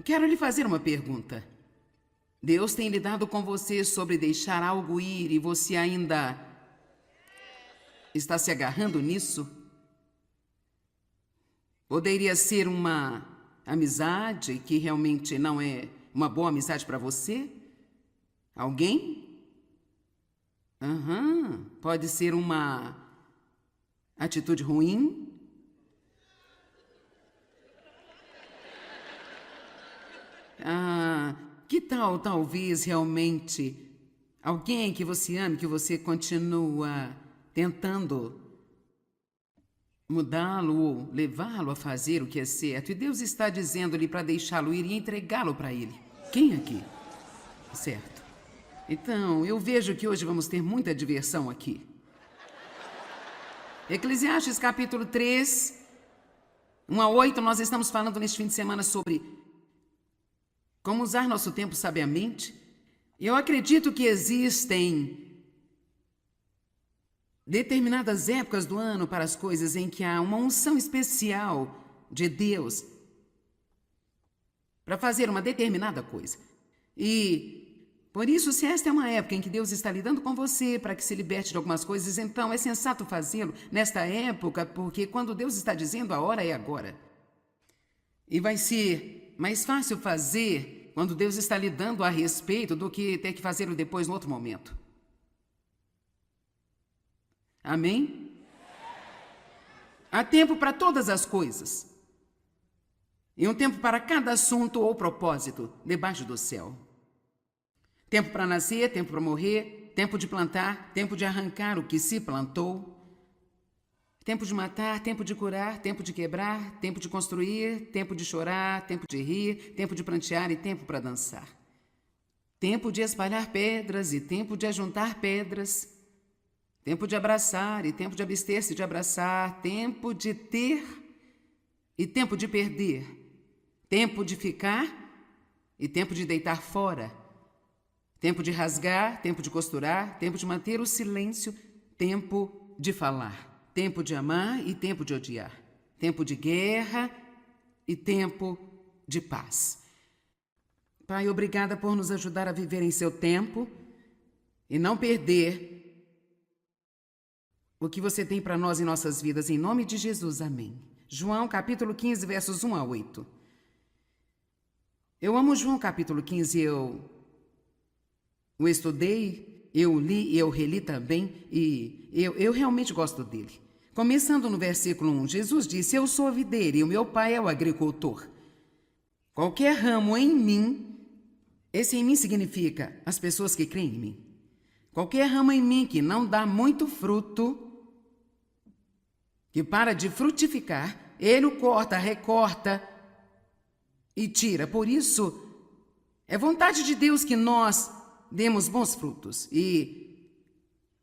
quero lhe fazer uma pergunta. Deus tem lidado com você sobre deixar algo ir e você ainda está se agarrando nisso? Poderia ser uma amizade que realmente não é uma boa amizade para você? Alguém? Pode ser uma atitude ruim? Que tal, talvez, realmente, alguém que você ame, que você continua tentando mudá-lo ou levá-lo a fazer o que é certo, e Deus está dizendo-lhe para deixá-lo ir e entregá-lo para Ele. Quem aqui? Certo. Então, eu vejo que hoje vamos ter muita diversão aqui. Eclesiastes capítulo 3, 1 a 8, nós estamos falando neste fim de semana sobre como usar nosso tempo sabiamente. E eu acredito que existem determinadas épocas do ano para as coisas em que há uma unção especial de Deus para fazer uma determinada coisa. E por isso, se esta é uma época em que Deus está lidando com você para que se liberte de algumas coisas, então é sensato fazê-lo nesta época, porque quando Deus está dizendo a hora é agora. E vai ser mais fácil fazer quando Deus está lidando a respeito do que ter que fazê-lo depois, no outro momento. Amém? Há tempo para todas as coisas. E um tempo para cada assunto ou propósito debaixo do céu. Tempo para nascer, tempo para morrer, tempo de plantar, tempo de arrancar o que se plantou. Tempo de matar, tempo de curar, tempo de quebrar, tempo de construir, tempo de chorar, tempo de rir, tempo de prantear e tempo para dançar. Tempo de espalhar pedras e tempo de ajuntar pedras. Tempo de abraçar e tempo de abster-se de abraçar. Tempo de ter e tempo de perder. Tempo de ficar e tempo de deitar fora. Tempo de rasgar, tempo de costurar, tempo de manter o silêncio, tempo de falar. Tempo de amar e tempo de odiar. Tempo de guerra e tempo de paz. Pai, obrigada por nos ajudar a viver em seu tempo e não perder o que você tem para nós em nossas vidas. Em nome de Jesus, amém. João capítulo 15, versos 1 a 8. Eu amo João capítulo 15, eu o estudei, eu li e eu reli também, e eu realmente gosto dele. Começando no versículo 1, Jesus disse: eu sou a videira e o meu pai é o agricultor. Qualquer ramo em mim, esse em mim significa as pessoas que creem em mim. Qualquer ramo em mim que não dá muito fruto, que para de frutificar, ele o corta, recorta e tira. Por isso, é vontade de Deus que nós demos bons frutos. E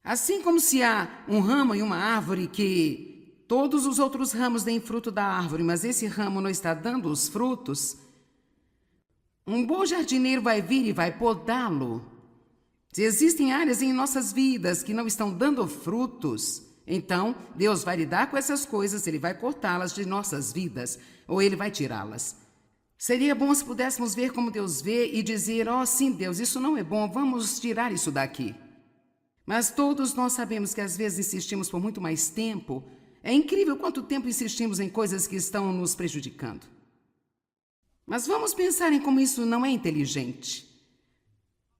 assim como se há um ramo e uma árvore que todos os outros ramos deem fruto da árvore, mas esse ramo não está dando os frutos, um bom jardineiro vai vir e vai podá-lo. Se existem áreas em nossas vidas que não estão dando frutos, então Deus vai lidar com essas coisas, Ele vai cortá-las de nossas vidas, ou Ele vai tirá-las. Seria bom se pudéssemos ver como Deus vê e dizer: oh, sim, Deus, isso não é bom, vamos tirar isso daqui. Mas todos nós sabemos que às vezes insistimos por muito mais tempo. É incrível quanto tempo insistimos em coisas que estão nos prejudicando. Mas vamos pensar em como isso não é inteligente.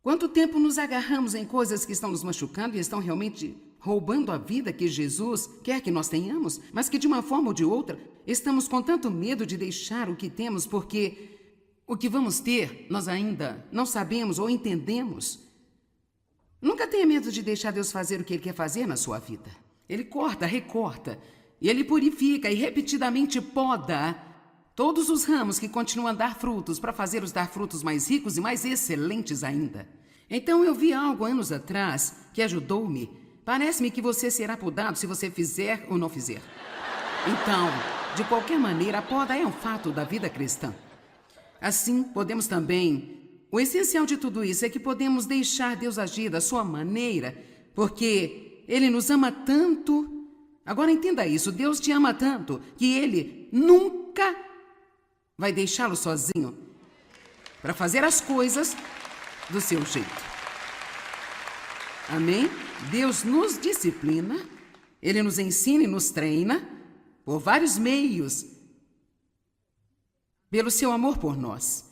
Quanto tempo nos agarramos em coisas que estão nos machucando e estão realmente roubando a vida que Jesus quer que nós tenhamos, mas que de uma forma ou de outra estamos com tanto medo de deixar o que temos porque o que vamos ter nós ainda não sabemos ou entendemos. Nunca tenha medo de deixar Deus fazer o que Ele quer fazer na sua vida. Ele corta, recorta, e Ele purifica e repetidamente poda todos os ramos que continuam a dar frutos para fazê-los dar frutos mais ricos e mais excelentes ainda. Então eu vi algo anos atrás que ajudou-me. Parece-me que você será podado se você fizer ou não fizer. Então, de qualquer maneira, a poda é um fato da vida cristã. Assim, podemos também... O essencial de tudo isso é que podemos deixar Deus agir da sua maneira, porque Ele nos ama tanto. Agora entenda isso, Deus te ama tanto que Ele nunca vai deixá-lo sozinho. para fazer as coisas do seu jeito. Amém? Deus nos disciplina, Ele nos ensina e nos treina por vários meios, pelo seu amor por nós.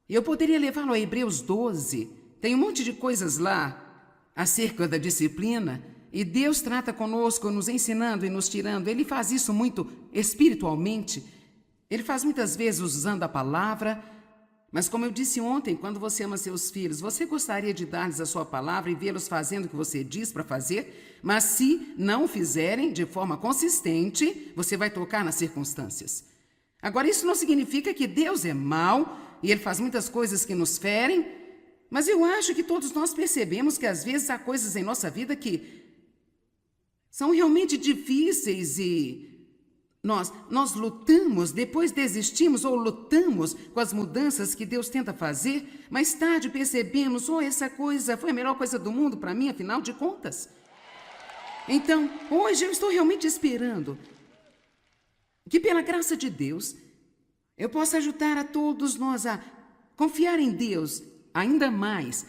Eu poderia levá-lo a Hebreus 12, tem um monte de coisas lá acerca da disciplina, e Deus trata conosco, nos ensinando e nos tirando. Ele faz isso muito espiritualmente, Ele faz muitas vezes usando a palavra. Mas como eu disse ontem, quando você ama seus filhos, você gostaria de dar-lhes a sua palavra e vê-los fazendo o que você diz para fazer, mas se não fizerem de forma consistente, você vai tocar nas circunstâncias. Agora, isso não significa que Deus é mau e Ele faz muitas coisas que nos ferem, mas eu acho que todos nós percebemos que às vezes há coisas em nossa vida que são realmente difíceis e nós lutamos, depois desistimos ou lutamos com as mudanças que Deus tenta fazer. Mais tarde percebemos, essa coisa foi a melhor coisa do mundo para mim, afinal de contas. Então, hoje eu estou realmente esperando que pela graça de Deus eu possa ajudar a todos nós a confiar em Deus ainda mais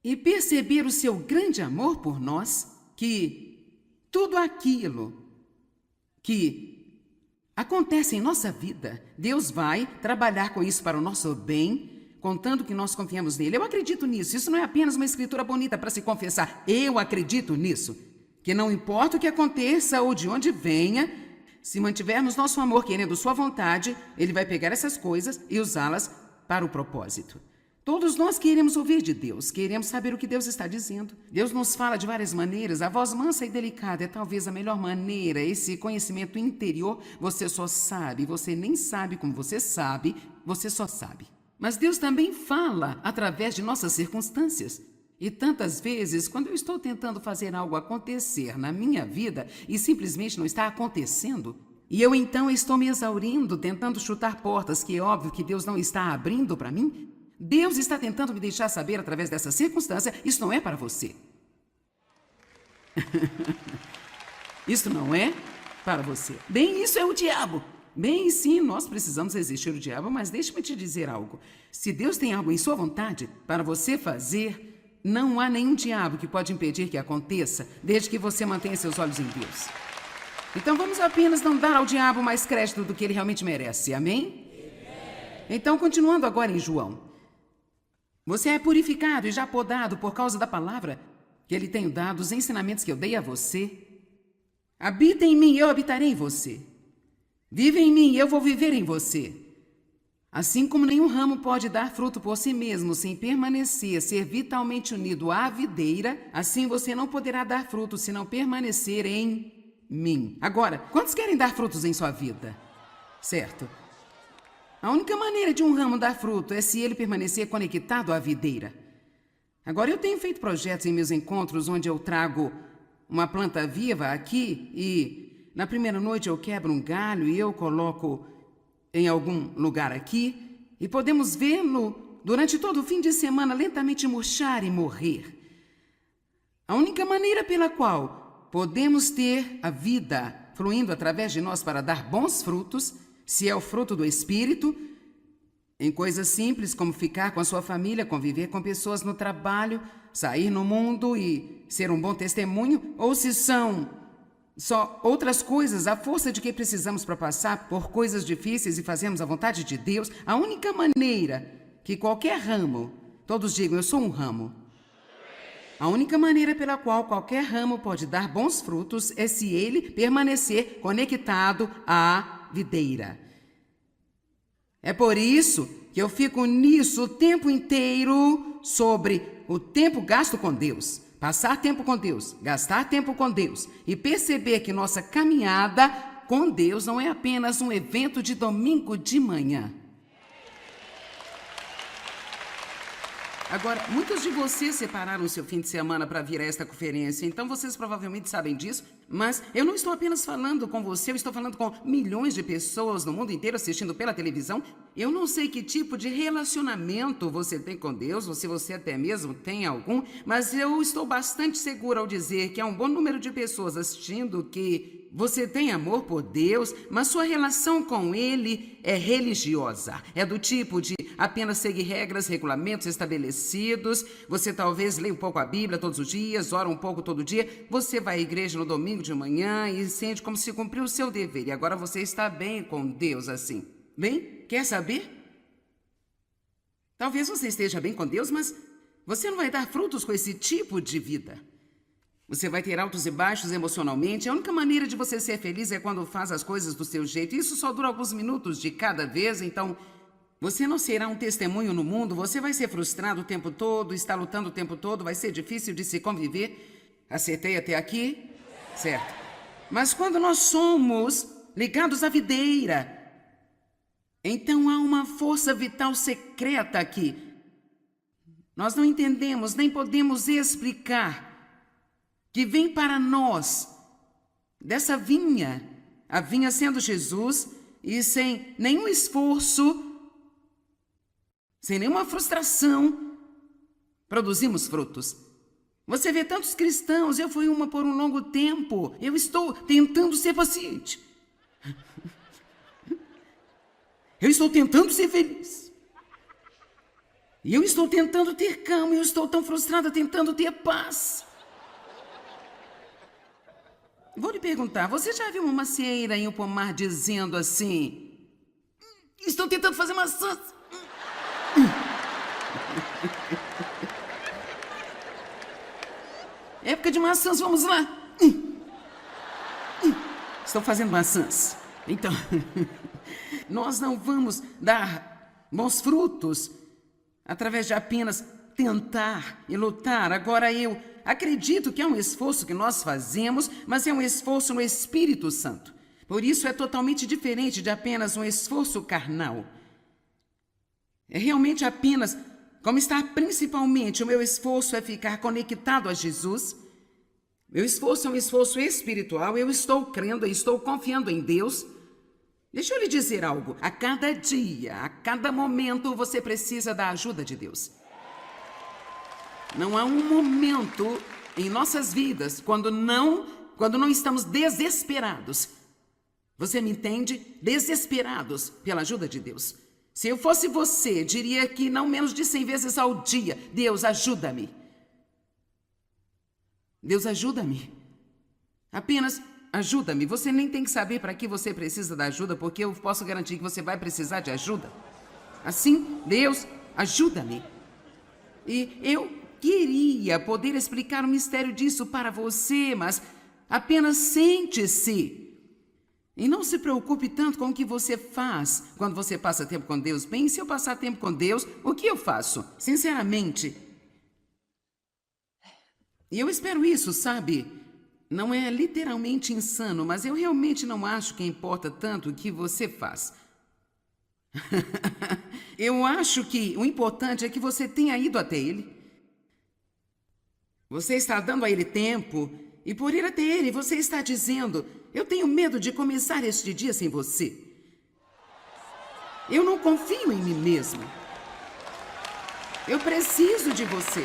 e perceber o seu grande amor por nós, que tudo aquilo que acontece em nossa vida, Deus vai trabalhar com isso para o nosso bem, contando que nós confiamos nele. Eu acredito nisso. Isso não é apenas uma escritura bonita para se confessar. Eu acredito nisso. Que não importa o que aconteça ou de onde venha, se mantivermos nosso amor querendo sua vontade, Ele vai pegar essas coisas e usá-las para o propósito. Todos nós queremos ouvir de Deus, queremos saber o que Deus está dizendo. Deus nos fala de várias maneiras. A voz mansa e delicada é talvez a melhor maneira. Esse conhecimento interior, você só sabe, você nem sabe como você sabe, você só sabe. Mas Deus também fala através de nossas circunstâncias. E tantas vezes, quando eu estou tentando fazer algo acontecer na minha vida e simplesmente não está acontecendo, e eu então estou me exaurindo, tentando chutar portas que é óbvio que Deus não está abrindo para mim, Deus está tentando me deixar saber através dessa circunstância, isso não é para você. Isso não é para você. Bem, isso é o diabo. Bem, sim, nós precisamos resistir ao diabo, mas deixe-me te dizer algo. Se Deus tem algo em sua vontade para você fazer, não há nenhum diabo que pode impedir que aconteça, desde que você mantenha seus olhos em Deus. Então vamos apenas não dar ao diabo mais crédito do que ele realmente merece, amém? Então, continuando agora em João. Você é purificado e já podado por causa da palavra que Ele tem dado, os ensinamentos que eu dei a você. Habita em mim, eu habitarei em você. Vive em mim, eu vou viver em você. Assim como nenhum ramo pode dar fruto por si mesmo sem permanecer, ser vitalmente unido à videira, assim você não poderá dar fruto se não permanecer em mim. Agora, quantos querem dar frutos em sua vida? Certo? A única maneira de um ramo dar fruto é se ele permanecer conectado à videira. Agora, eu tenho feito projetos em meus encontros onde eu trago uma planta viva aqui e na primeira noite eu quebro um galho e eu coloco em algum lugar aqui e podemos vê-lo durante todo o fim de semana lentamente murchar e morrer. A única maneira pela qual podemos ter a vida fluindo através de nós para dar bons frutos, se é o fruto do Espírito, em coisas simples como ficar com a sua família, conviver com pessoas no trabalho, sair no mundo e ser um bom testemunho, ou se são só outras coisas, a força de que precisamos para passar por coisas difíceis e fazermos a vontade de Deus, a única maneira que qualquer ramo, todos digam, eu sou um ramo, a única maneira pela qual qualquer ramo pode dar bons frutos é se ele permanecer conectado à videira. É por isso que eu fico nisso o tempo inteiro sobre o tempo gasto com Deus. Passar tempo com Deus, gastar tempo com Deus e perceber que nossa caminhada com Deus não é apenas um evento de domingo de manhã. Agora, muitos de vocês separaram o seu fim de semana para vir a esta conferência, então vocês provavelmente sabem disso, mas eu não estou apenas falando com você, eu estou falando com milhões de pessoas no mundo inteiro assistindo pela televisão. Eu não sei que tipo de relacionamento você tem com Deus, ou se você até mesmo tem algum, mas eu estou bastante segura ao dizer que há um bom número de pessoas assistindo que você tem amor por Deus, mas sua relação com Ele é religiosa. É do tipo de apenas seguir regras, regulamentos estabelecidos. Você talvez leia um pouco a Bíblia todos os dias, ora um pouco todo dia. Você vai à igreja no domingo de manhã e sente como se cumpriu o seu dever. E agora você está bem com Deus assim. Bem? Quer saber? Talvez você esteja bem com Deus, mas você não vai dar frutos com esse tipo de vida. Você vai ter altos e baixos emocionalmente. A única maneira de você ser feliz é quando faz as coisas do seu jeito. Isso só dura alguns minutos de cada vez, então você não será um testemunho no mundo. Você vai ser frustrado o tempo todo, está lutando o tempo todo, vai ser difícil de se conviver. Acertei até aqui? Certo. Mas quando nós somos ligados à videira, então há uma força vital secreta aqui. Nós não entendemos, nem podemos explicar, que vem para nós dessa vinha, a vinha sendo Jesus, e sem nenhum esforço, sem nenhuma frustração, produzimos frutos. Você vê tantos cristãos, eu fui uma por um longo tempo, eu estou tentando ser paciente. Eu estou tentando ser feliz. E eu estou tentando ter calma, eu estou tão frustrada tentando ter paz. Vou lhe perguntar, você já viu uma macieira em um pomar dizendo assim: estou tentando fazer maçãs. Época de maçãs, vamos lá. Estou fazendo maçãs. Então, nós não vamos dar bons frutos através de apenas tentar e lutar. Agora eu acredito que é um esforço que nós fazemos, mas é um esforço no Espírito Santo. Por isso é totalmente diferente de apenas um esforço carnal. É realmente apenas, como está principalmente, o meu esforço é ficar conectado a Jesus. Meu esforço é um esforço espiritual, eu estou crendo, eu estou confiando em Deus. Deixa eu lhe dizer algo, a cada dia, a cada momento, você precisa da ajuda de Deus. Não há um momento em nossas vidas quando não estamos desesperados. Você me entende? Desesperados pela ajuda de Deus. Se eu fosse você, diria que não menos de 100 vezes ao dia, Deus, ajuda-me. Deus, ajuda-me. Apenas ajuda-me. Você nem tem que saber para que você precisa da ajuda, porque eu posso garantir que você vai precisar de ajuda. Assim, Deus, ajuda-me. E eu queria poder explicar o mistério disso para você, mas apenas sente-se. E não se preocupe tanto com o que você faz quando você passa tempo com Deus. Bem, se eu passar tempo com Deus, o que eu faço? Sinceramente. E eu espero isso, sabe? Não é literalmente insano, mas eu realmente não acho que importa tanto o que você faz. Eu acho que o importante é que você tenha ido até Ele. Você está dando a Ele tempo, e por ir até Ele, você está dizendo: eu tenho medo de começar este dia sem você. Eu não confio em mim mesmo. Eu preciso de você.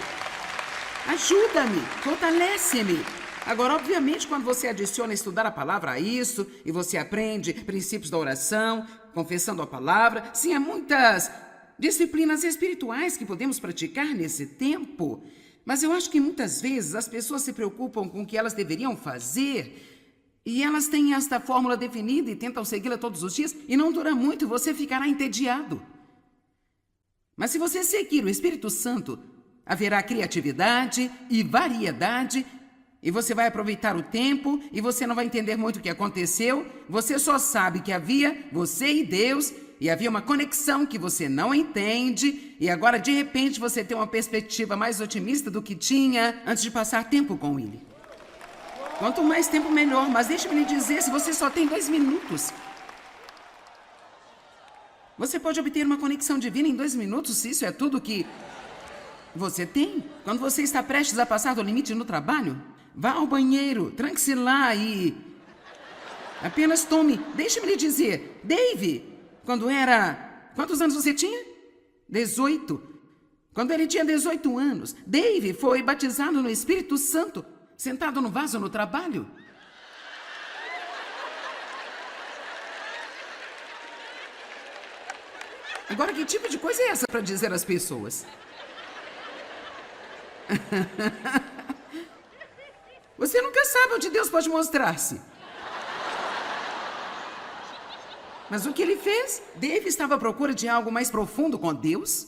Ajuda-me, fortalece-me. Agora, obviamente, quando você adiciona estudar a palavra a isso, e você aprende princípios da oração, confessando a palavra, sim, há muitas disciplinas espirituais que podemos praticar nesse tempo. Mas eu acho que muitas vezes as pessoas se preocupam com o que elas deveriam fazer e elas têm esta fórmula definida e tentam segui-la todos os dias e não dura muito e você ficará entediado. Mas se você seguir o Espírito Santo, haverá criatividade e variedade e você vai aproveitar o tempo e você não vai entender muito o que aconteceu. Você só sabe que havia você e Deus e havia uma conexão que você não entende e agora de repente você tem uma perspectiva mais otimista do que tinha antes de passar tempo com Ele. Quanto mais tempo, melhor, mas deixe-me lhe dizer, se você só tem 2 minutos, você pode obter uma conexão divina em 2 minutos, se isso é tudo que você tem. Quando você está prestes a passar do limite no trabalho, vá ao banheiro, tranque-se lá e apenas tome. Deixe-me lhe dizer, Dave, quantos anos você tinha? 18. Quando ele tinha 18 anos, Dave foi batizado no Espírito Santo, sentado no vaso no trabalho. Agora, que tipo de coisa é essa para dizer às pessoas? Você nunca sabe onde Deus pode mostrar-se. Mas o que ele fez? Dave estava à procura de algo mais profundo com Deus.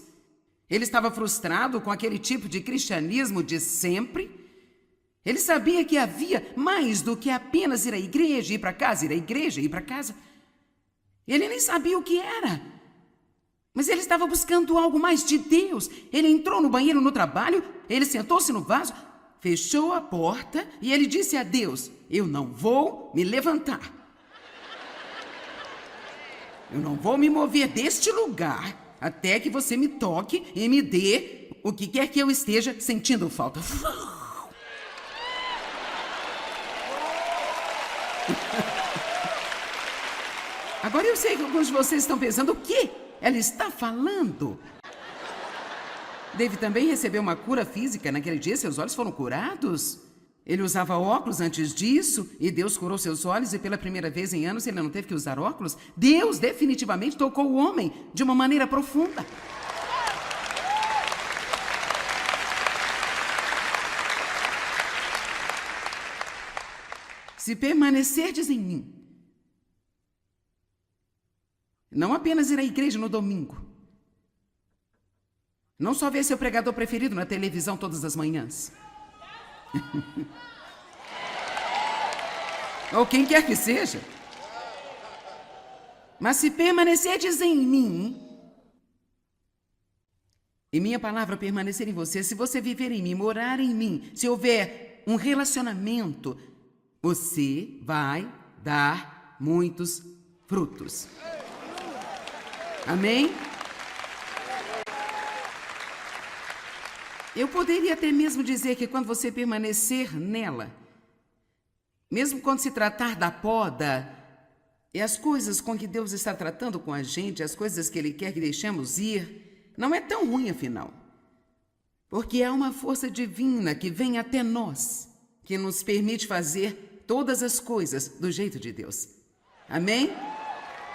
Ele estava frustrado com aquele tipo de cristianismo de sempre. Ele sabia que havia mais do que apenas ir à igreja, ir para casa, ir à igreja, ir para casa. Ele nem sabia o que era. Mas ele estava buscando algo mais de Deus. Ele entrou no banheiro no trabalho, ele sentou-se no vaso, fechou a porta e ele disse a Deus: eu não vou me levantar. Eu não vou me mover deste lugar até que você me toque e me dê o que quer que eu esteja sentindo falta. Agora eu sei que alguns de vocês estão pensando: o que ela está falando? Dave também recebeu uma cura física. Naquele dia, seus olhos foram curados. Ele usava óculos antes disso e Deus curou seus olhos e pela primeira vez em anos ele não teve que usar óculos. Deus definitivamente tocou o homem de uma maneira profunda. Se permanecerdes em mim, não apenas ir à igreja no domingo, não só ver seu pregador preferido na televisão todas as manhãs, ou quem quer que seja, mas se permanecerdes em mim, e minha palavra permanecer em você, se você viver em mim, morar em mim, se houver um relacionamento, você vai dar muitos frutos. Amém? Eu poderia até mesmo dizer que quando você permanecer nela, mesmo quando se tratar da poda e as coisas com que Deus está tratando com a gente, as coisas que Ele quer que deixemos ir, não é tão ruim afinal. Porque há uma força divina que vem até nós, que nos permite fazer todas as coisas do jeito de Deus. Amém?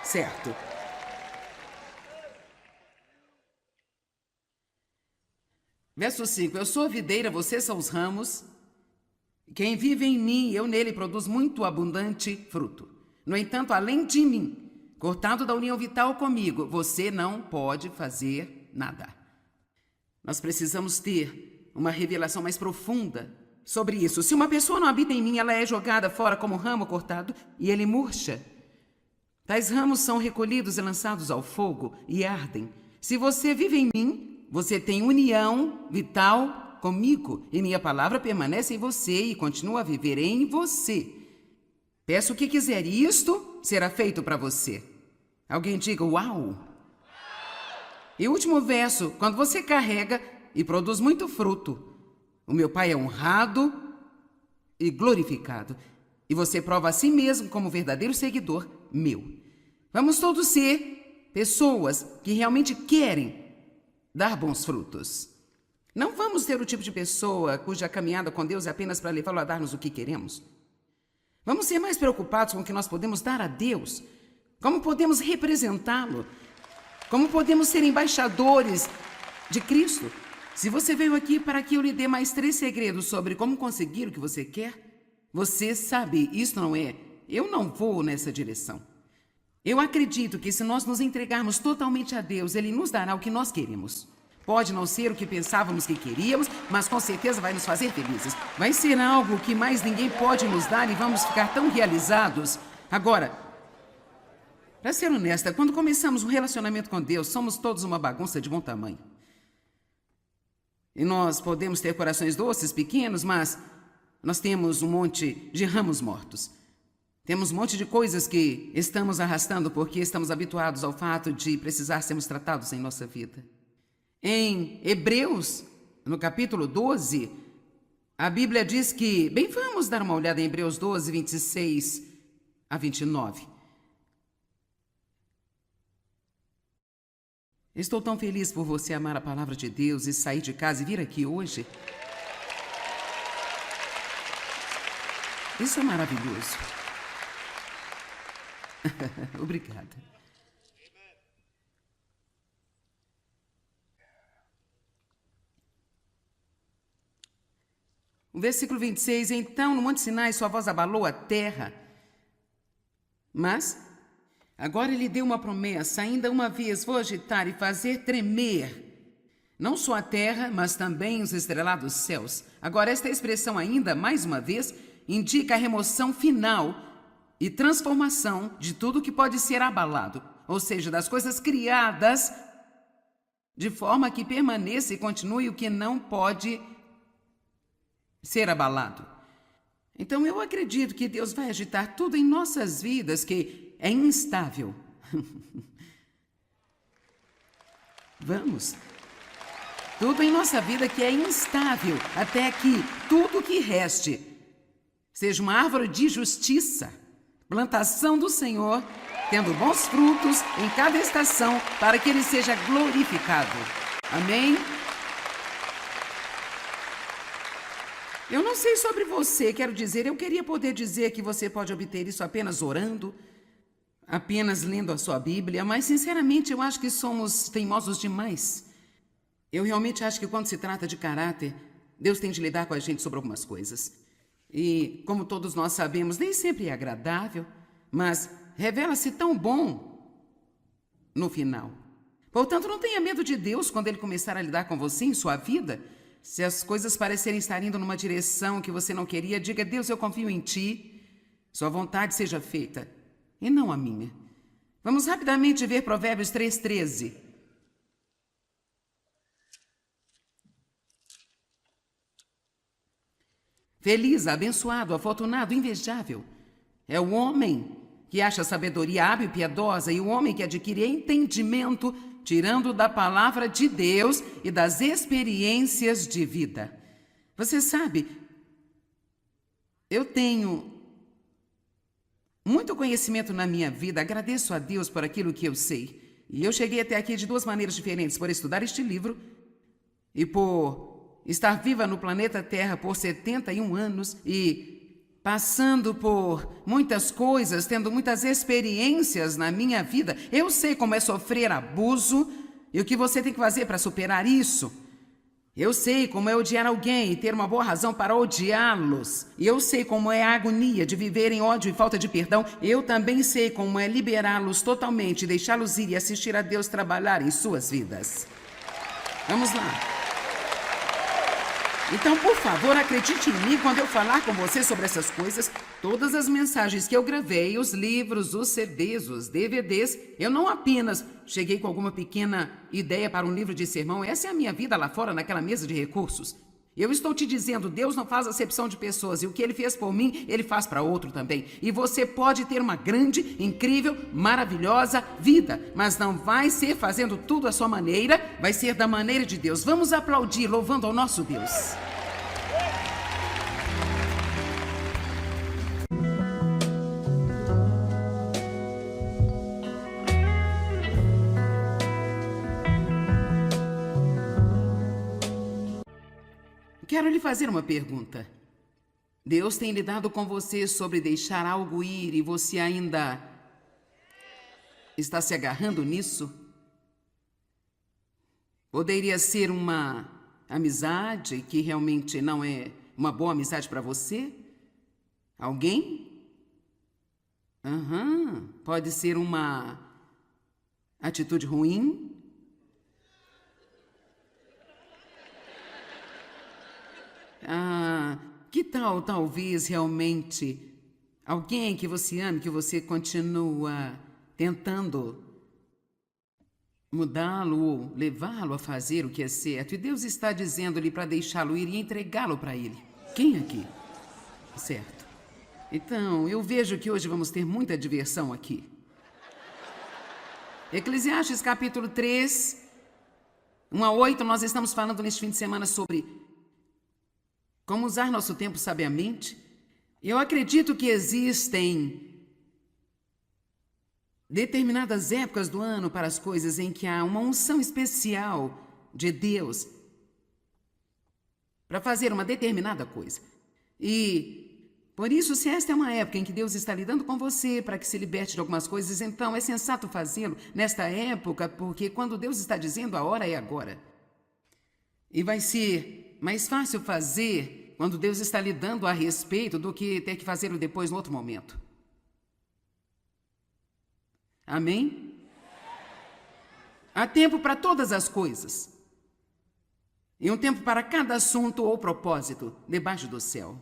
Certo. Verso 5, eu sou a videira, vocês são os ramos. Quem vive em mim, eu nele, produz muito abundante fruto. No entanto, além de mim, cortado da união vital comigo, você não pode fazer nada. Nós precisamos ter uma revelação mais profunda sobre isso. Se uma pessoa não habita em mim, ela é jogada fora como ramo cortado e ele murcha. Tais ramos são recolhidos e lançados ao fogo e ardem. Se você vive em mim, você tem união vital comigo e minha palavra permanece em você e continua a viver em você. Peço o que quiser e isto será feito para você. Alguém diga uau! E o último verso, quando você carrega e produz muito fruto, o meu Pai é honrado e glorificado. E você prova a si mesmo como verdadeiro seguidor meu. Vamos todos ser pessoas que realmente querem dar bons frutos. Não vamos ter o tipo de pessoa cuja caminhada com Deus é apenas para levá-lo a dar-nos o que queremos. Vamos ser mais preocupados com o que nós podemos dar a Deus, como podemos representá-lo, como podemos ser embaixadores de Cristo. Se você veio aqui para que eu lhe dê mais 3 segredos sobre como conseguir o que você quer, você sabe, isso não é, eu não vou nessa direção. Eu acredito que se nós nos entregarmos totalmente a Deus, Ele nos dará o que nós queremos. Pode não ser o que pensávamos que queríamos, mas com certeza vai nos fazer felizes. Vai ser algo que mais ninguém pode nos dar e vamos ficar tão realizados. Agora, para ser honesta, quando começamos um relacionamento com Deus, somos todos uma bagunça de bom tamanho. E nós podemos ter corações doces, pequenos, mas nós temos um monte de ramos mortos. Temos um monte de coisas que estamos arrastando porque estamos habituados ao fato de precisar sermos tratados em nossa vida. Em Hebreus, no capítulo 12, a Bíblia diz que... Bem, vamos dar uma olhada em Hebreus 12, 26 a 29. Estou tão feliz por você amar a palavra de Deus e sair de casa e vir aqui hoje. Isso é maravilhoso. Obrigada. O versículo 26, então no Monte Sinai sua voz abalou a terra. Mas agora ele deu uma promessa, ainda uma vez vou agitar e fazer tremer não só a terra, mas também os estrelados céus. Agora esta expressão ainda, mais uma vez, indica a remoção final e transformação de tudo que pode ser abalado, ou seja, das coisas criadas, de forma que permaneça e continue o que não pode ser abalado. Então eu acredito que Deus vai agitar tudo em nossas vidas que é instável. Vamos. Tudo em nossa vida que é instável, até que tudo que reste seja uma árvore de justiça, plantação do Senhor, tendo bons frutos em cada estação, para que Ele seja glorificado. Amém? Eu não sei sobre você, quero dizer, eu queria poder dizer que você pode obter isso apenas orando, apenas lendo a sua Bíblia, mas sinceramente eu acho que somos teimosos demais. Eu realmente acho que quando se trata de caráter, Deus tem de lidar com a gente sobre algumas coisas. E, como todos nós sabemos, nem sempre é agradável, mas revela-se tão bom no final. Portanto, não tenha medo de Deus quando Ele começar a lidar com você em sua vida. Se as coisas parecerem estar indo numa direção que você não queria, diga: Deus, eu confio em Ti, Sua vontade seja feita, e não a minha. Vamos rapidamente ver Provérbios 3:13. Feliz, abençoado, afortunado, invejável é o homem que acha sabedoria hábil e piedosa, e o homem que adquire entendimento, tirando da palavra de Deus e das experiências de vida. Você sabe, eu tenho muito conhecimento na minha vida, agradeço a Deus por aquilo que eu sei. E eu cheguei até aqui de duas maneiras diferentes: por estudar este livro e por estar viva no planeta Terra por 71 anos e passando por muitas coisas, tendo muitas experiências na minha vida. Eu sei como é sofrer abuso e o que você tem que fazer para superar isso. Eu sei como é odiar alguém e ter uma boa razão para odiá-los. E eu sei como é a agonia de viver em ódio e falta de perdão. Eu também sei como é liberá-los totalmente, deixá-los ir e assistir a Deus trabalhar em suas vidas. Vamos lá. Então, por favor, acredite em mim quando eu falar com você sobre essas coisas. Todas as mensagens que eu gravei, os livros, os CDs, os DVDs, eu não apenas cheguei com alguma pequena ideia para um livro de sermão. Essa é a minha vida lá fora, naquela mesa de recursos. Eu estou te dizendo, Deus não faz acepção de pessoas, e o que Ele fez por mim, Ele faz para outro também. E você pode ter uma grande, incrível, maravilhosa vida, mas não vai ser fazendo tudo à sua maneira, vai ser da maneira de Deus. Vamos aplaudir, louvando ao nosso Deus. Quero lhe fazer uma pergunta. Deus tem lidado com você sobre deixar algo ir e você ainda está se agarrando nisso? Poderia ser uma amizade que realmente não é uma boa amizade para você? Alguém? Pode ser uma atitude ruim? Que tal, talvez, realmente, alguém que você ame, que você continua tentando mudá-lo ou levá-lo a fazer o que é certo, e Deus está dizendo-lhe para deixá-lo ir e entregá-lo para Ele. Quem aqui? Certo. Então, eu vejo que hoje vamos ter muita diversão aqui. Eclesiastes capítulo 3, 1-8, nós estamos falando neste fim de semana sobre como usar nosso tempo sabiamente. Eu acredito que existem determinadas épocas do ano para as coisas em que há uma unção especial de Deus para fazer uma determinada coisa. E por isso, se esta é uma época em que Deus está lidando com você para que se liberte de algumas coisas, então é sensato fazê-lo nesta época, porque quando Deus está dizendo, a hora é agora. E vai ser mais fácil fazer quando Deus está lhe dando a respeito do que ter que fazer depois no outro momento. Amém? Há tempo para todas as coisas. E um tempo para cada assunto ou propósito debaixo do céu.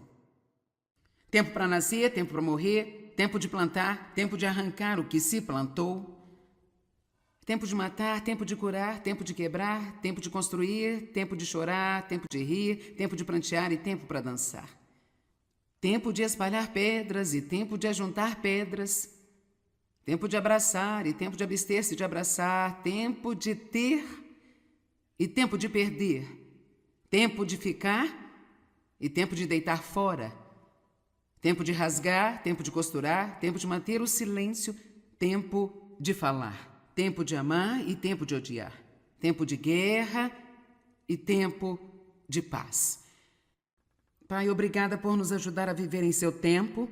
Tempo para nascer, tempo para morrer, tempo de plantar, tempo de arrancar o que se plantou. Tempo de matar, tempo de curar, tempo de quebrar, tempo de construir, tempo de chorar, tempo de rir, tempo de prantear e tempo para dançar. Tempo de espalhar pedras e tempo de ajuntar pedras. Tempo de abraçar e tempo de abster-se de abraçar. Tempo de ter e tempo de perder. Tempo de ficar e tempo de deitar fora. Tempo de rasgar, tempo de costurar, tempo de manter o silêncio, tempo de falar. Tempo de amar e tempo de odiar. Tempo de guerra e tempo de paz. Pai, obrigada por nos ajudar a viver em seu tempo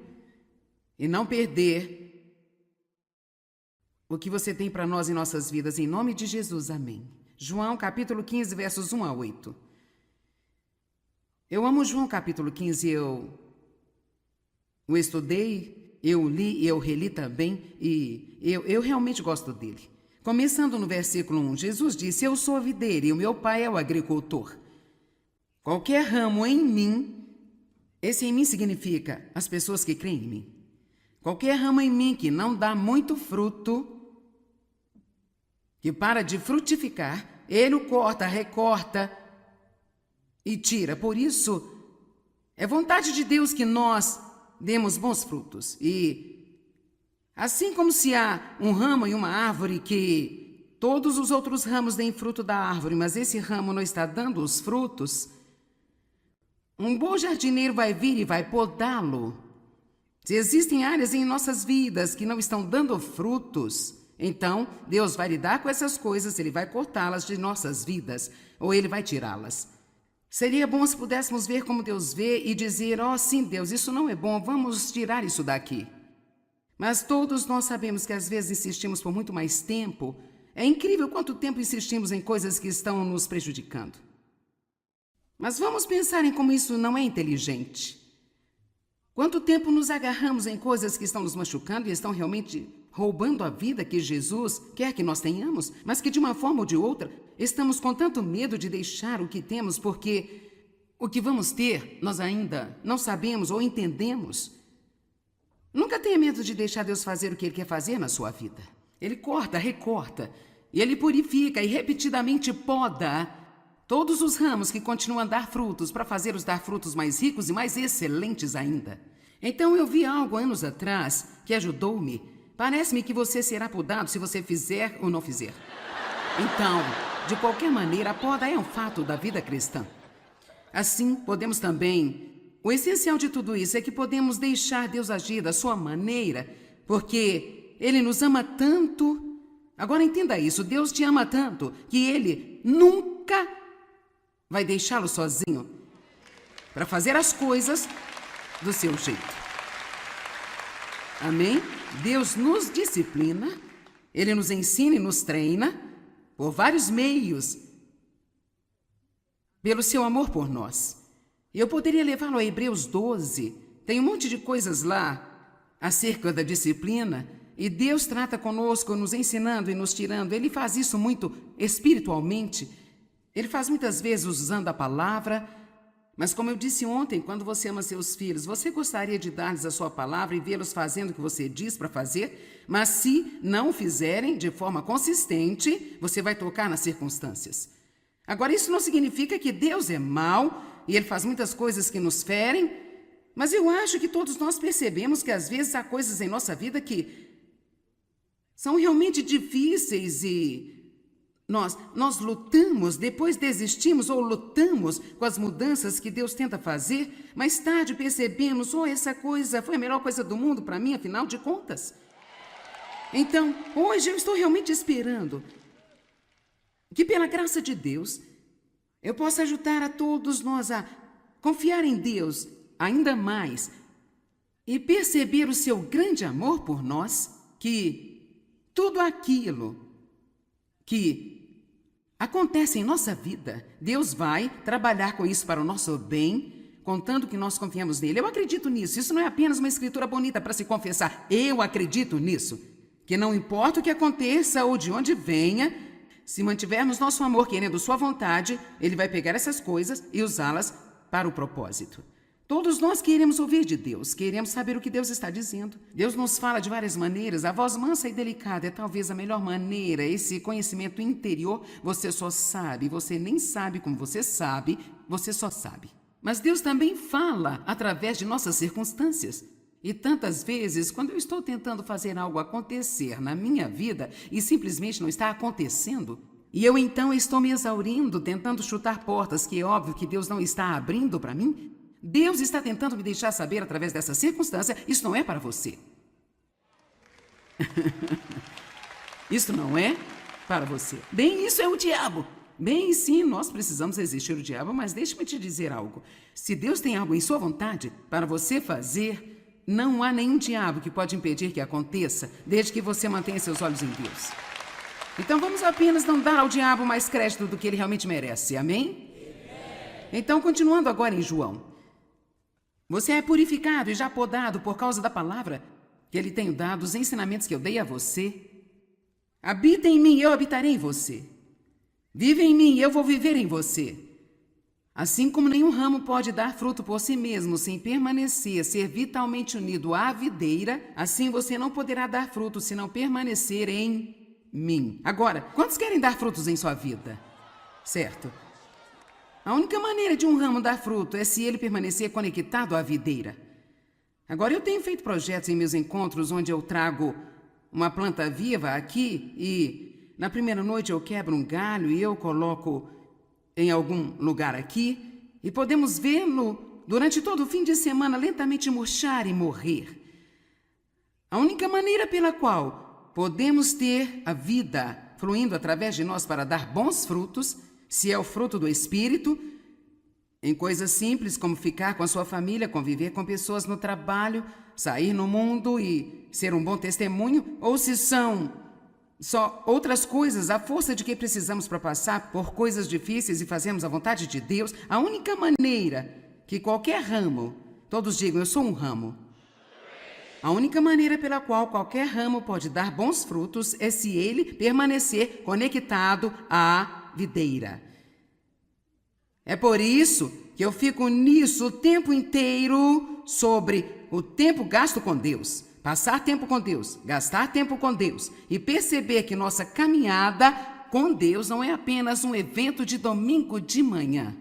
e não perder o que você tem para nós em nossas vidas. Em nome de Jesus, amém. João, capítulo 15, versos 1 a 8. Eu amo João, capítulo 15, eu o estudei, eu li e eu reli também, e eu realmente gosto dele. Começando no versículo 1, Jesus disse: eu sou a videira e o meu pai é o agricultor. Qualquer ramo em mim, esse em mim significa as pessoas que creem em mim. Qualquer ramo em mim que não dá muito fruto, que para de frutificar, ele o corta, recorta e tira. Por isso, é vontade de Deus que nós demos bons frutos. E assim como se há um ramo em uma árvore que todos os outros ramos deem fruto da árvore, mas esse ramo não está dando os frutos, um bom jardineiro vai vir e vai podá-lo. Se existem áreas em nossas vidas que não estão dando frutos, então Deus vai lidar com essas coisas, Ele vai cortá-las de nossas vidas, ou Ele vai tirá-las. Seria bom se pudéssemos ver como Deus vê e dizer: oh, sim, Deus, isso não é bom, vamos tirar isso daqui. Mas todos nós sabemos que às vezes insistimos por muito mais tempo. É incrível quanto tempo insistimos em coisas que estão nos prejudicando. Mas vamos pensar em como isso não é inteligente. Quanto tempo nos agarramos em coisas que estão nos machucando e estão realmente roubando a vida que Jesus quer que nós tenhamos, mas que de uma forma ou de outra estamos com tanto medo de deixar o que temos porque o que vamos ter nós ainda não sabemos ou entendemos. Nunca tenha medo de deixar Deus fazer o que Ele quer fazer na sua vida. Ele corta, recorta, e Ele purifica e repetidamente poda todos os ramos que continuam a dar frutos para fazer-os dar frutos mais ricos e mais excelentes ainda. Então eu vi algo anos atrás que ajudou-me. Parece-me que você será podado se você fizer ou não fizer. Então, de qualquer maneira, a poda é um fato da vida cristã. Assim, podemos também... O essencial de tudo isso é que podemos deixar Deus agir da sua maneira, porque Ele nos ama tanto. Agora entenda isso, Deus te ama tanto que Ele nunca vai deixá-lo sozinho para fazer as coisas do seu jeito. Amém? Deus nos disciplina, Ele nos ensina e nos treina por vários meios, pelo seu amor por nós. Eu poderia levá-lo a Hebreus 12, tem um monte de coisas lá acerca da disciplina, e Deus trata conosco, nos ensinando e nos tirando. Ele faz isso muito espiritualmente, Ele faz muitas vezes usando a palavra, mas como eu disse ontem, quando você ama seus filhos, você gostaria de dar-lhes a sua palavra e vê-los fazendo o que você diz para fazer, mas se não o fizerem de forma consistente, você vai tocar nas circunstâncias. Agora, isso não significa que Deus é mau e Ele faz muitas coisas que nos ferem, mas eu acho que todos nós percebemos que às vezes há coisas em nossa vida que são realmente difíceis e nós lutamos, depois desistimos ou lutamos com as mudanças que Deus tenta fazer, mais tarde percebemos: oh, essa coisa foi a melhor coisa do mundo para mim, afinal de contas. Então, hoje eu estou realmente esperando que, pela graça de Deus, eu possa ajudar a todos nós a confiar em Deus ainda mais e perceber o seu grande amor por nós, que tudo aquilo que acontece em nossa vida, Deus vai trabalhar com isso para o nosso bem, contando que nós confiamos nele. Eu acredito nisso. Isso não é apenas uma escritura bonita para se confessar. Eu acredito nisso. Que não importa o que aconteça ou de onde venha, se mantivermos nosso amor querendo sua vontade, ele vai pegar essas coisas e usá-las para o propósito. Todos nós queremos ouvir de Deus, queremos saber o que Deus está dizendo. Deus nos fala de várias maneiras. A voz mansa e delicada é talvez a melhor maneira. Esse conhecimento interior, você só sabe, você nem sabe como você sabe, você só sabe. Mas Deus também fala através de nossas circunstâncias. E tantas vezes, quando eu estou tentando fazer algo acontecer na minha vida e simplesmente não está acontecendo, e eu então estou me exaurindo, tentando chutar portas que é óbvio que Deus não está abrindo para mim, Deus está tentando me deixar saber através dessa circunstância, isso não é para você. Isso não é para você. Bem, isso é o diabo. Bem, sim, nós precisamos resistir ao diabo, mas deixe-me te dizer algo. Se Deus tem algo em sua vontade para você fazer, não há nenhum diabo que pode impedir que aconteça, desde que você mantenha seus olhos em Deus. Então vamos apenas não dar ao diabo mais crédito do que ele realmente merece, amém? Então, continuando agora em João. Você é purificado e já podado por causa da palavra que ele tem dado, os ensinamentos que eu dei a você. Habita em mim, eu habitarei em você. Vive em mim, eu vou viver em você. Assim como nenhum ramo pode dar fruto por si mesmo sem permanecer, ser vitalmente unido à videira, assim você não poderá dar fruto se não permanecer em mim. Agora, quantos querem dar frutos em sua vida? Certo? A única maneira de um ramo dar fruto é se ele permanecer conectado à videira. Agora, eu tenho feito projetos em meus encontros onde eu trago uma planta viva aqui e na primeira noite eu quebro um galho e eu coloco em algum lugar aqui e podemos vê-lo durante todo o fim de semana lentamente murchar e morrer. A única maneira pela qual podemos ter a vida fluindo através de nós para dar bons frutos, se é o fruto do Espírito, em coisas simples como ficar com a sua família, conviver com pessoas no trabalho, sair no mundo e ser um bom testemunho, ou se são só outras coisas, a força de que precisamos para passar por coisas difíceis e fazermos a vontade de Deus, a única maneira que qualquer ramo, todos digam, eu sou um ramo, a única maneira pela qual qualquer ramo pode dar bons frutos é se ele permanecer conectado à videira. É por isso que eu fico nisso o tempo inteiro sobre o tempo gasto com Deus. Passar tempo com Deus, gastar tempo com Deus e perceber que nossa caminhada com Deus não é apenas um evento de domingo de manhã.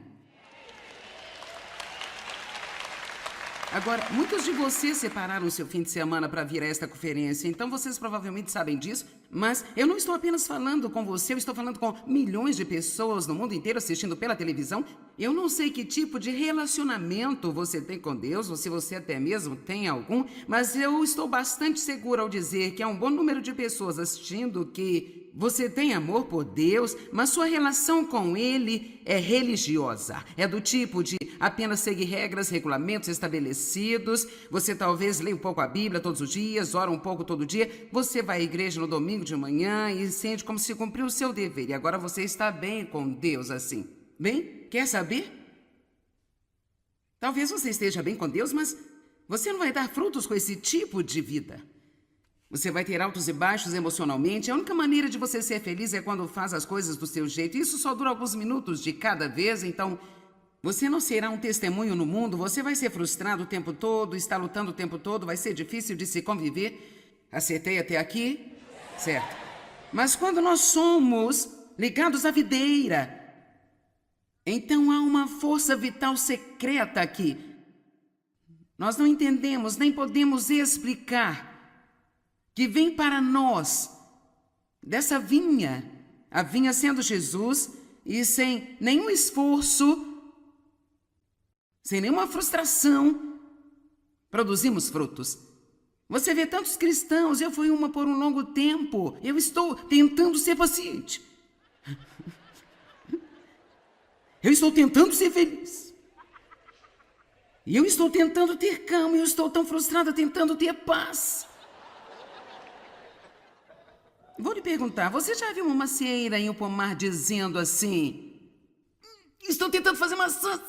Agora, muitos de vocês separaram o seu fim de semana para vir a esta conferência, então vocês provavelmente sabem disso, mas eu não estou apenas falando com você, eu estou falando com milhões de pessoas no mundo inteiro assistindo pela televisão. Eu não sei que tipo de relacionamento você tem com Deus, ou se você até mesmo tem algum, mas eu estou bastante segura ao dizer que há um bom número de pessoas assistindo que você tem amor por Deus, mas sua relação com Ele é religiosa. É do tipo de apenas seguir regras, regulamentos estabelecidos. Você talvez lê um pouco a Bíblia todos os dias, ora um pouco todo dia. Você vai à igreja no domingo de manhã e sente como se cumpriu o seu dever. E agora você está bem com Deus assim. Bem, quer saber? Talvez você esteja bem com Deus, mas você não vai dar frutos com esse tipo de vida. Você vai ter altos e baixos emocionalmente. A única maneira de você ser feliz é quando faz as coisas do seu jeito. Isso só dura alguns minutos de cada vez, então você não será um testemunho no mundo. Você vai ser frustrado o tempo todo, está lutando o tempo todo, vai ser difícil de se conviver. Acertei até aqui? Certo. Mas quando nós somos ligados à videira, então há uma força vital secreta aqui. Nós não entendemos, nem podemos explicar, que vem para nós dessa vinha, a vinha sendo Jesus, e sem nenhum esforço, sem nenhuma frustração, produzimos frutos. Você vê tantos cristãos, eu fui uma por um longo tempo, eu estou tentando ser paciente. Eu estou tentando ser feliz. E eu estou tentando ter calma, eu estou tão frustrada tentando ter paz. Vou lhe perguntar, você já viu uma macieira em um pomar dizendo assim: estou tentando fazer maçãs.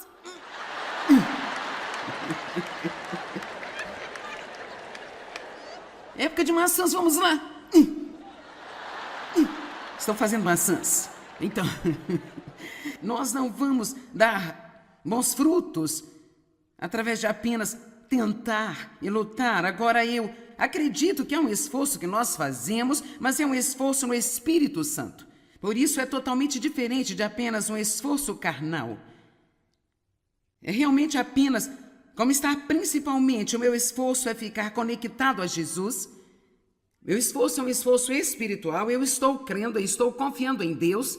Época de maçãs, vamos lá. Estão fazendo maçãs. Então, nós não vamos dar bons frutos através de apenas tentar e lutar. Agora, eu acredito que é um esforço que nós fazemos, mas é um esforço no Espírito Santo. Por isso é totalmente diferente de apenas um esforço carnal. É realmente apenas, como está principalmente, o meu esforço é ficar conectado a Jesus. Meu esforço é um esforço espiritual, eu estou crendo, eu estou confiando em Deus.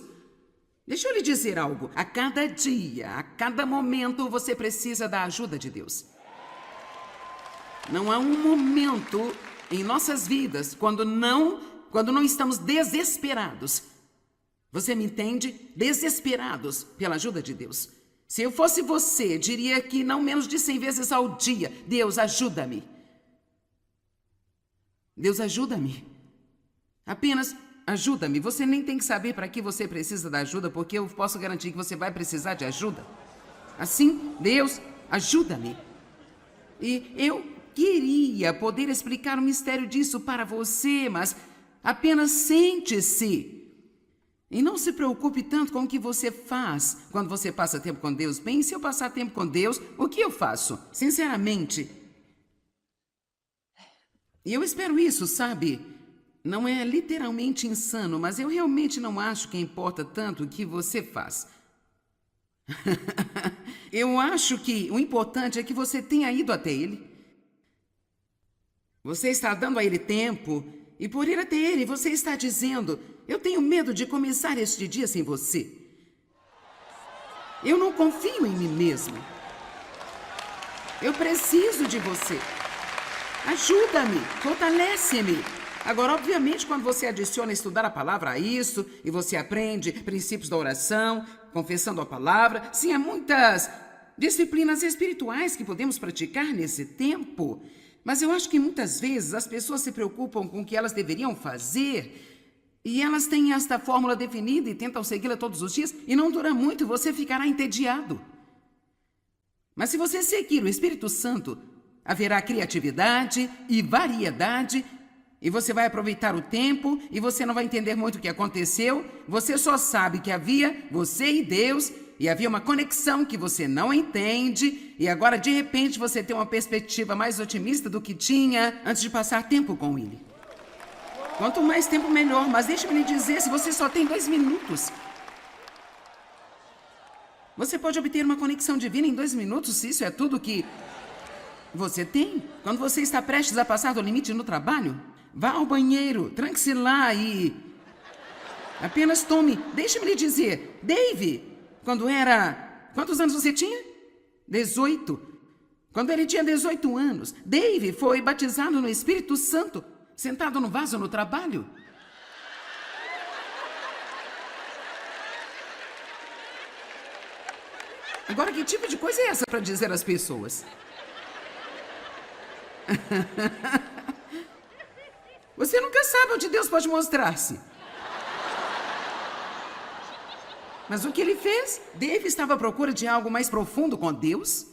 Deixa eu lhe dizer algo, a cada dia, a cada momento, você precisa da ajuda de Deus. Não há um momento em nossas vidas quando não estamos desesperados. Você me entende? Desesperados pela ajuda de Deus. Se eu fosse você, diria que não menos de 100 vezes ao dia, Deus, ajuda-me. Deus, ajuda-me. Apenas ajuda-me. Você nem tem que saber para que você precisa da ajuda, porque eu posso garantir que você vai precisar de ajuda. Assim, Deus, ajuda-me. E eu queria poder explicar o mistério disso para você, mas apenas sente-se. E não se preocupe tanto com o que você faz quando você passa tempo com Deus. Bem, se eu passar tempo com Deus, o que eu faço? Sinceramente. E eu espero isso, sabe? Não é literalmente insano, mas eu realmente não acho que importa tanto o que você faz. Eu acho que o importante é que você tenha ido até Ele. Você está dando a Ele tempo, e por ir até Ele, você está dizendo: eu tenho medo de começar este dia sem você. Eu não confio em mim mesmo. Eu preciso de você. Ajuda-me, fortalece-me. Agora, obviamente, quando você adiciona estudar a palavra a isso, e você aprende princípios da oração, confessando a palavra, sim, há muitas disciplinas espirituais que podemos praticar nesse tempo. Mas eu acho que muitas vezes as pessoas se preocupam com o que elas deveriam fazer e elas têm esta fórmula definida e tentam segui-la todos os dias e não dura muito, você ficará entediado. Mas se você seguir o Espírito Santo, haverá criatividade e variedade e você vai aproveitar o tempo e você não vai entender muito o que aconteceu. Você só sabe que havia você e Deus e havia uma conexão que você não entende e agora de repente você tem uma perspectiva mais otimista do que tinha antes de passar tempo com Ele. Quanto mais tempo, melhor, mas deixe-me lhe dizer, se você só tem 2 minutos, você pode obter uma conexão divina em 2 minutos, se isso é tudo que você tem. Quando você está prestes a passar do limite no trabalho, vá ao banheiro, tranque-se lá e apenas tome. Deixe-me lhe dizer, Dave, quantos anos você tinha? 18. Quando ele tinha 18 anos, Dave foi batizado no Espírito Santo, sentado no vaso no trabalho. Agora, que tipo de coisa é essa para dizer às pessoas? Você nunca sabe onde Deus pode mostrar-se. Mas o que ele fez? Dave estava à procura de algo mais profundo com Deus.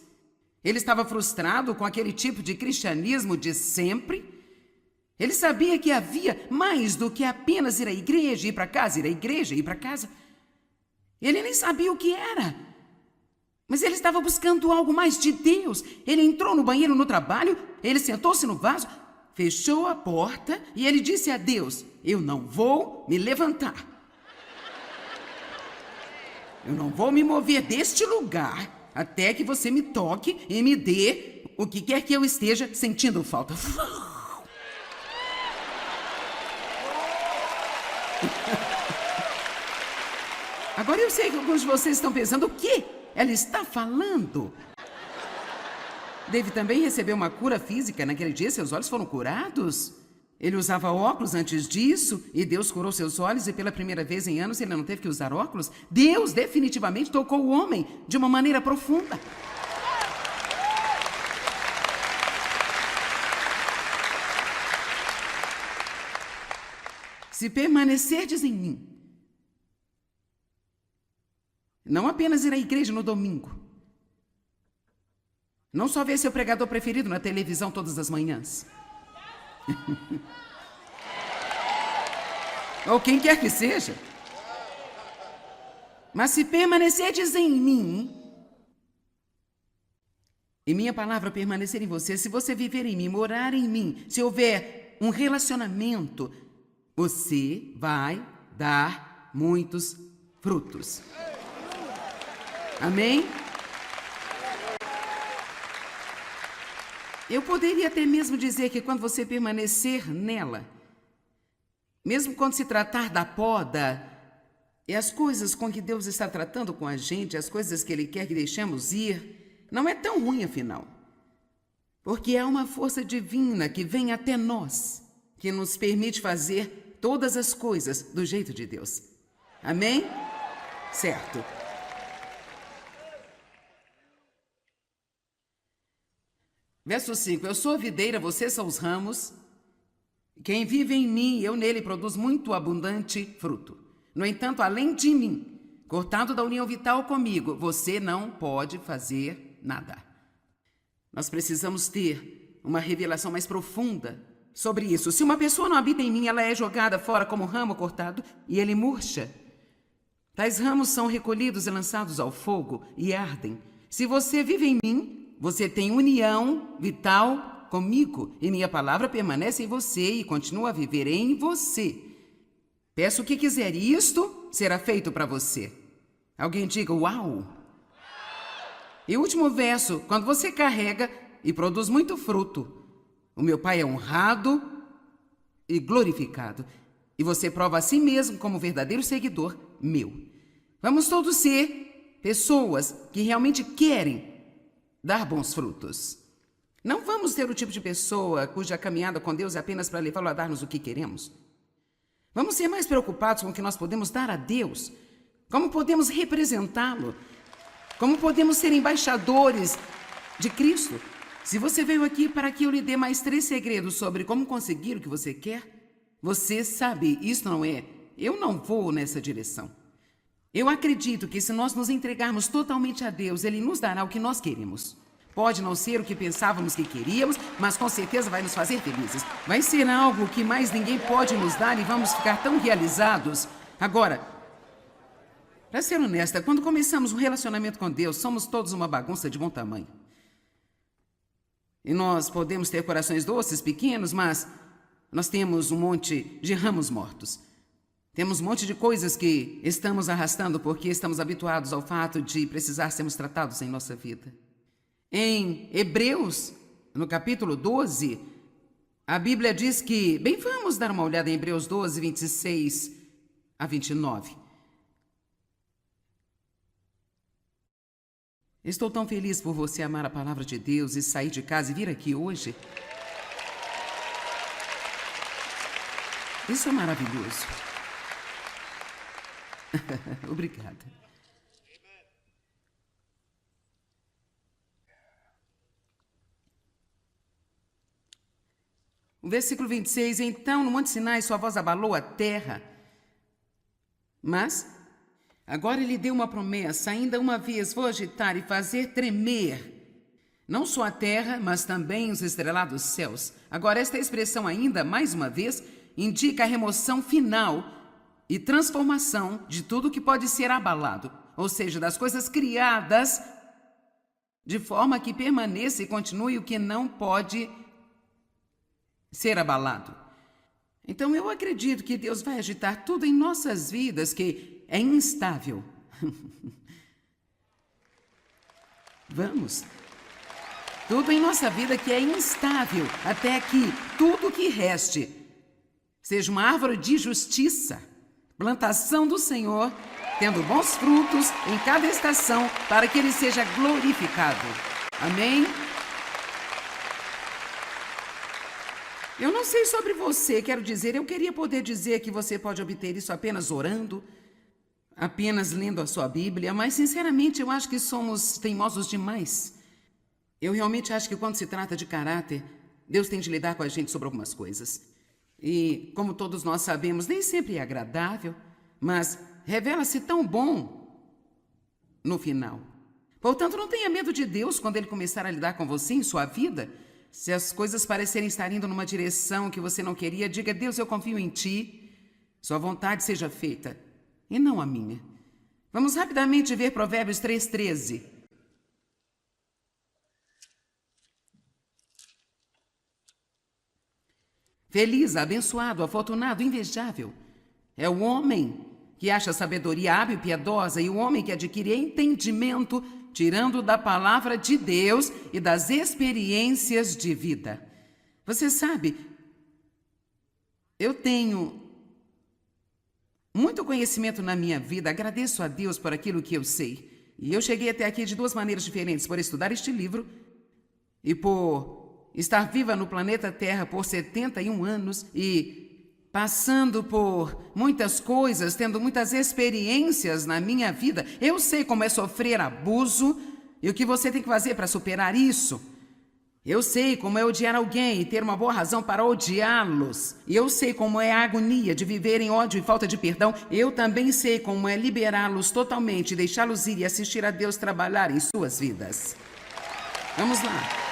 Ele estava frustrado com aquele tipo de cristianismo de sempre. Ele sabia que havia mais do que apenas ir à igreja, ir para casa, ir à igreja, ir para casa. Ele nem sabia o que era. Mas ele estava buscando algo mais de Deus. Ele entrou no banheiro no trabalho, ele sentou-se no vaso, fechou a porta e ele disse a Deus: eu não vou me levantar. Eu não vou me mover deste lugar até que você me toque e me dê o que quer que eu esteja sentindo falta. Agora eu sei que alguns de vocês estão pensando: o quê? Ela está falando? Dave também recebeu uma cura física. Naquele dia, seus olhos foram curados. Ele usava óculos antes disso e Deus curou seus olhos e pela primeira vez em anos ele não teve que usar óculos. Deus definitivamente tocou o homem de uma maneira profunda. Se permanecerdes em mim, não apenas ir à igreja no domingo, Não só ver seu pregador preferido na televisão todas as manhãs. Ou quem quer que seja. Mas se permanecerdes em mim, e minha palavra permanecer em você, se você viver em mim, morar em mim, se houver um relacionamento, você vai dar muitos frutos. Amém? Eu poderia até mesmo dizer que quando você permanecer nela, mesmo quando se tratar da poda, e as coisas com que Deus está tratando com a gente, as coisas que Ele quer que deixemos ir, não é tão ruim afinal. Porque há uma força divina que vem até nós, que nos permite fazer todas as coisas do jeito de Deus. Amém? Certo. Verso 5. Eu sou a videira, vocês são os ramos. Quem vive em mim, eu nele, produz muito abundante fruto. No entanto, além de mim, cortado da união vital comigo, você não pode fazer nada. Nós precisamos ter uma revelação mais profunda sobre isso. Se uma pessoa não habita em mim, ela é jogada fora como ramo cortado e ele murcha. Tais ramos são recolhidos e lançados ao fogo e ardem. Se você vive em mim, você tem união vital comigo e minha palavra permanece em você e continua a viver em você. Peço o que quiser e isto será feito para você. Alguém diga, uau! E o último verso, quando você carrega e produz muito fruto, o meu Pai é honrado e glorificado. E você prova a si mesmo como verdadeiro seguidor meu. Vamos todos ser pessoas que realmente querem dar bons frutos. Não vamos ter o tipo de pessoa cuja caminhada com Deus é apenas para levá-lo a dar-nos o que queremos. Vamos ser mais preocupados com o que nós podemos dar a Deus, como podemos representá-lo, como podemos ser embaixadores de Cristo. Se você veio aqui para que eu lhe dê mais 3 segredos sobre como conseguir o que você quer, você sabe, isso não é, eu não vou nessa direção. Eu acredito que se nós nos entregarmos totalmente a Deus, Ele nos dará o que nós queremos. Pode não ser o que pensávamos que queríamos, mas com certeza vai nos fazer felizes. Vai ser algo que mais ninguém pode nos dar e vamos ficar tão realizados. Agora, para ser honesta, quando começamos um relacionamento com Deus, somos todos uma bagunça de bom tamanho. E nós podemos ter corações doces, pequenos, mas nós temos um monte de ramos mortos. Temos um monte de coisas que estamos arrastando porque estamos habituados ao fato de precisar sermos tratados em nossa vida. Em Hebreus, no capítulo 12, a Bíblia diz que... Bem, vamos dar uma olhada em Hebreus 12, 26 a 29. Estou tão feliz por você amar a palavra de Deus e sair de casa e vir aqui hoje. Isso é maravilhoso. Obrigada. O versículo 26, então no Monte Sinai sua voz abalou a terra, mas agora ele deu uma promessa, ainda uma vez vou agitar e fazer tremer, não só a terra, mas também os estrelados céus. Agora esta expressão ainda, mais uma vez, indica a remoção final e transformação de tudo que pode ser abalado, ou seja, das coisas criadas, de forma que permaneça e continue o que não pode ser abalado. Então eu acredito que Deus vai agitar tudo em nossas vidas que é instável. Vamos. Tudo em nossa vida que é instável, até que tudo que reste seja uma árvore de justiça, plantação do Senhor, tendo bons frutos em cada estação, para que Ele seja glorificado. Amém? Eu não sei sobre você, quero dizer, eu queria poder dizer que você pode obter isso apenas orando, apenas lendo a sua Bíblia, mas sinceramente eu acho que somos teimosos demais. Eu realmente acho que quando se trata de caráter, Deus tem de lidar com a gente sobre algumas coisas. E, como todos nós sabemos, nem sempre é agradável, mas revela-se tão bom no final. Portanto, não tenha medo de Deus quando Ele começar a lidar com você em sua vida. Se as coisas parecerem estar indo numa direção que você não queria, diga: Deus, eu confio em Ti. Sua vontade seja feita, e não a minha. Vamos rapidamente ver Provérbios 3:13. Feliz, abençoado, afortunado, invejável é o homem que acha sabedoria hábil e piedosa, e o homem que adquire entendimento, tirando da palavra de Deus e das experiências de vida. Você sabe, eu tenho muito conhecimento na minha vida, agradeço a Deus por aquilo que eu sei. E eu cheguei até aqui de duas maneiras diferentes: por estudar este livro e por estar viva no planeta Terra por 71 anos e passando por muitas coisas, tendo muitas experiências na minha vida. Eu sei como é sofrer abuso e o que você tem que fazer para superar isso. Eu sei como é odiar alguém e ter uma boa razão para odiá-los. E eu sei como é a agonia de viver em ódio e falta de perdão. Eu também sei como é liberá-los totalmente, deixá-los ir e assistir a Deus trabalhar em suas vidas. Vamos lá.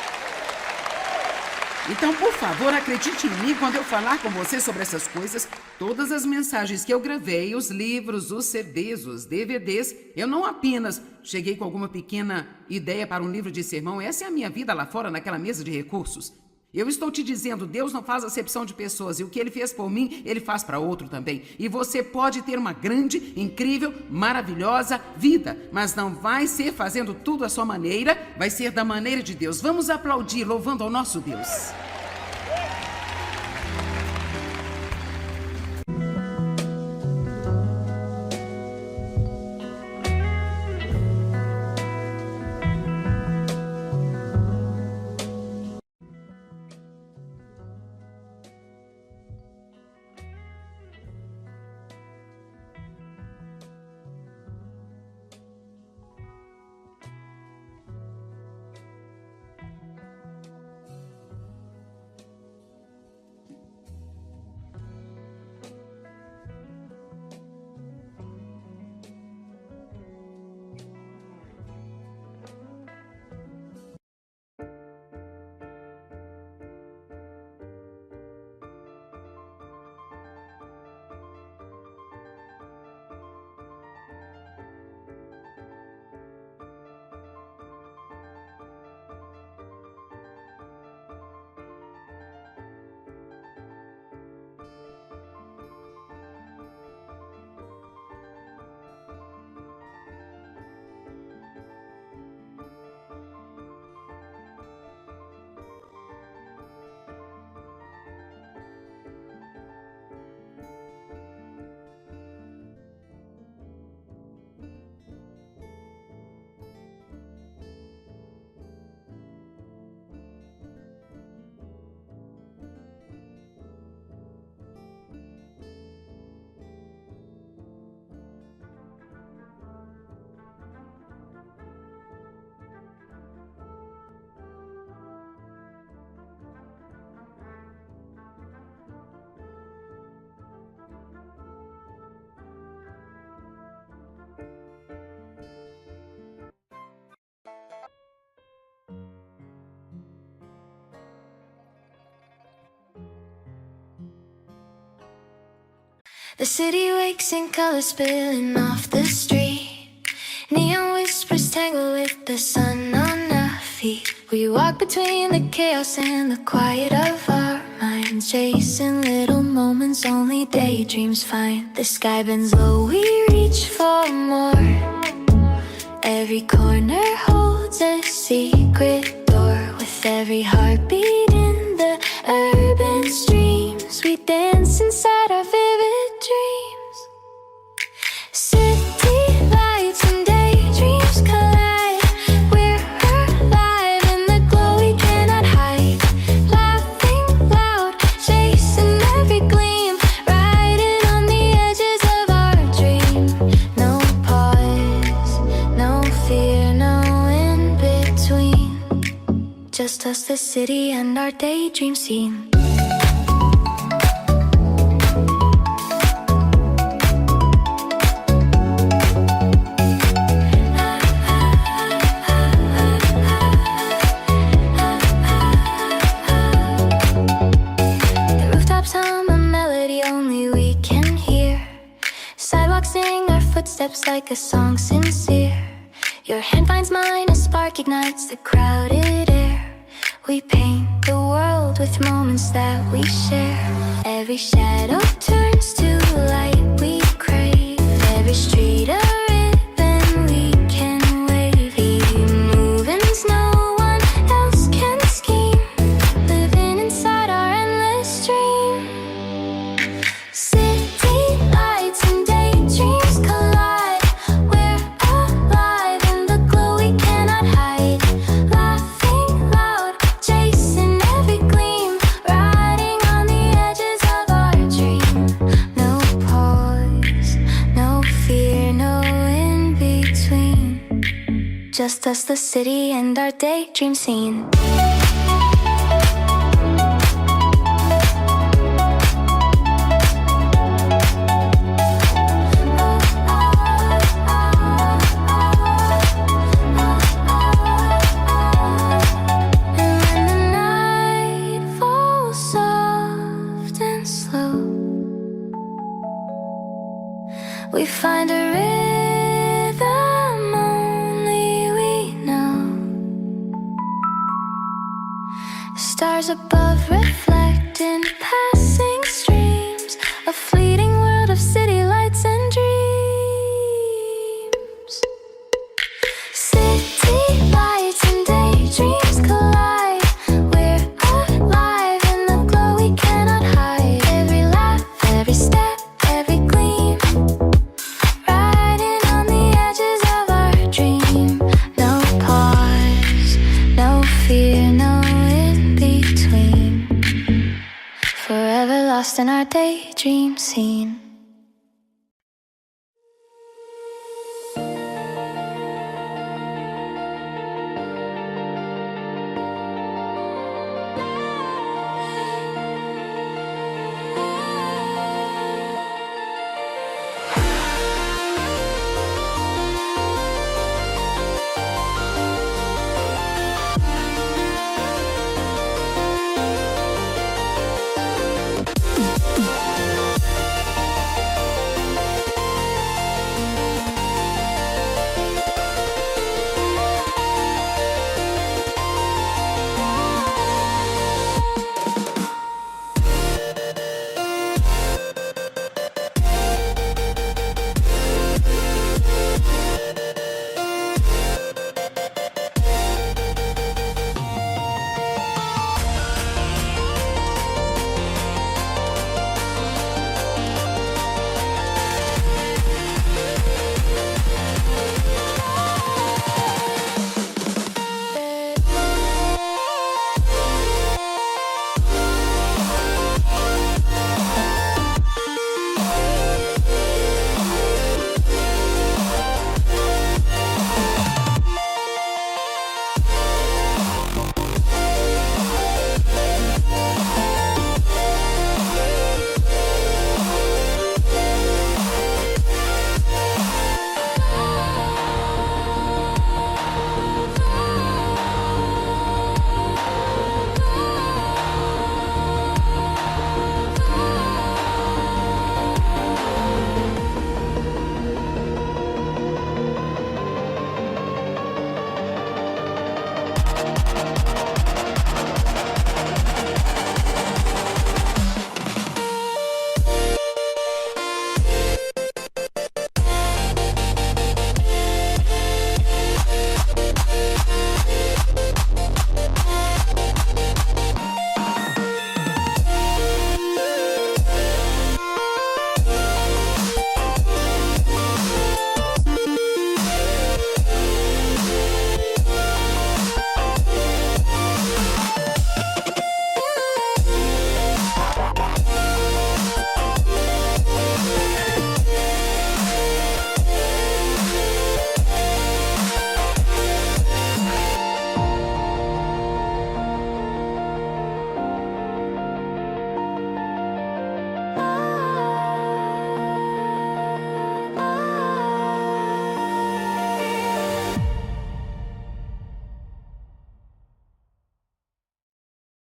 Então, por favor, acredite em mim quando eu falar com você sobre essas coisas. Todas as mensagens que eu gravei, os livros, os CDs, os DVDs, eu não apenas cheguei com alguma pequena ideia para um livro de sermão. Essa é a minha vida lá fora, naquela mesa de recursos. Eu estou te dizendo, Deus não faz acepção de pessoas, e o que Ele fez por mim, Ele faz para outro também. E você pode ter uma grande, incrível, maravilhosa vida, mas não vai ser fazendo tudo à sua maneira, vai ser da maneira de Deus. Vamos aplaudir, louvando ao nosso Deus. The city wakes in color spilling off the street. Neon whispers tangle with the sun on our feet. We walk between the chaos and the quiet of our minds, chasing little moments only daydreams find. The sky bends low, we reach for more. Every corner holds a secret door. With every heartbeat in the urban streams, we dance inside our vivid dreams. City lights and daydreams collide. We're alive in the glow we cannot hide. Laughing loud, chasing every gleam, riding on the edges of our dream. No pause, no fear, no in between. Just us, the city, and our daydream scene. footsteps like a song sincere. Your hand finds mine, a spark ignites the crowded air. We paint the world with moments that we share. Every shadow turns to light we crave. Every street a ribbon we can wave. Keep moving as no one else can scheme. Living inside our endless dream. City lights and daydreams collide. We're alive in the glow we cannot hide. Laughing loud, chasing every gleam. Riding on the edges of our dream. No pause, no fear, no in between. Just us, the city, and our daydream scene. And when the night falls soft and slow, we find a rhythm only we know. Stars above reflecting passing streams. A fleeting world of city lights and dreams. City lights and daydreams collide. We're alive in the glow we cannot hide. Every laugh, every step, every gleam. Riding on the edges of our dream. No pause, no fear, no in between. Forever lost in our daydream scene.